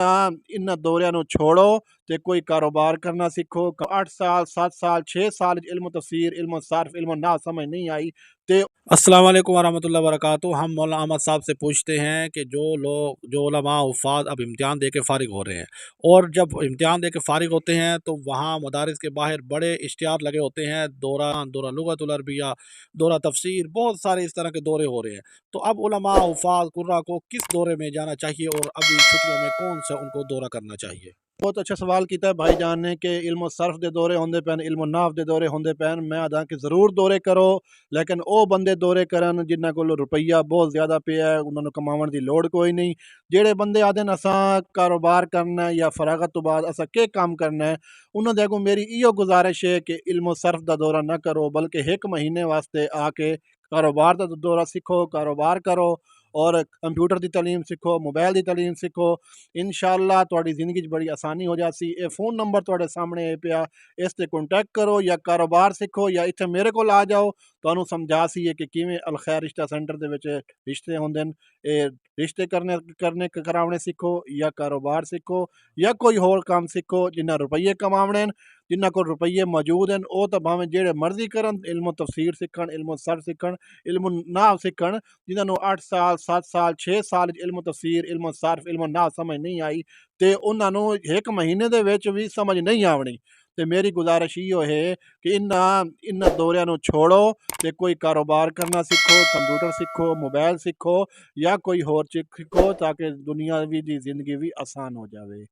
ਇਹਨਾਂ ਦੌਰਿਆਂ ਨੂੰ ਛੋੜੋ ਤੇ ਕੋਈ कारोबार करना सीखो। 8 साल 7 साल 6 साल इल्म तफसीर इल्म सर्फ इल्म ना समझ नहीं आई तो अस्सलाम वालेकुम वरहमतुल्लाहि वबरकातुहू। हम मौलाना अहमद साहब से पूछते हैं कि जो उलमा हुफ़ाज़ अब इम्तिहान दे के फ़ारिग हो रहे हैं, और जब इम्तिहान दे के फ़ारिग होते हैं तो वहाँ मदारिस के बाहर बड़े इश्तिहार लगे होते हैं, दौरा लुग़तुल अरबिया, दौरा तफसीर, बहुत सारे इस तरह के दौरे हो रहे हैं। तो अब उलमा हुफ़ाज़ कुर्रा को किस दौरे में जाना चाहिए और अभी छुट्टियों में कौन सा उनको दौरा करना चाहिए? बहुत अच्छा सवाल किया भाई जान ने कि इल्म सर्फ के दौरे होंदे पैन इल्म नाफ के दौरे होंदे पैन। मैं आदा कि जरूर दौरे करो, लेकिन वो बंदे दौरे करन जिन्हां कोल रुपया बहुत ज़्यादा पिया है, उन्होंने कमावन की लोड़ कोई नहीं। जेड़े बंदे आदे असा कारोबार करना है या फरागत तो बाद असा के काम करना है, उन्होंने अगों मेरी इो गुजारिश है कि इल्म सर्फ का दौरा ना करो, बल्कि 1 महीने वास्ते आके कारोबार का दौरा सीखो, कारोबार करो और कंप्यूटर की तालीम सीखो, मोबाइल की तालीम सीखो। इंशाअल्लाह तुहाडी ज़िंदगी बड़ी आसानी हो जासी। ये फ़ोन नंबर तुहाडे सामने पिया, इस ते कॉन्टैक्ट करो या कारोबार सीखो या इत्थे मेरे कोल आ जाओ, तुहानू समझा सी कि किवें अल खैर रिश्ता सेंटर दे विच रिश्ते होंदे न। रिश्ते करने करावणे सीखो या कारोबार सीखो या कोई होर काम सीखो। जिन्ना रुपये कमावणे न, जिन्हां कोल रुपये मौजूद हैं, वो तो भावें जेड़े मर्जी करन, इल्म तफसीर सीखण, इल्म सर्फ सीखण, इल्म नाहव सीखण। जिन्हां 8 साल 7 साल 6 साल इल्म तफसीर इल्म सर्फ इल्म नाहव समझ नहीं आई ते उन्हां नू 1 महीने दे विच भी समझ नहीं आवनी। ते मेरी गुजारिश इहो है कि इन्हां दौरियां नू छोड़ो ते कोई कारोबार करना सीखो, कंप्यूटर सीखो, मोबाइल सीखो या कोई होर चीज़ सीखो, ताकि दुनियावी दी जिंदगी भी आसान हो जावे।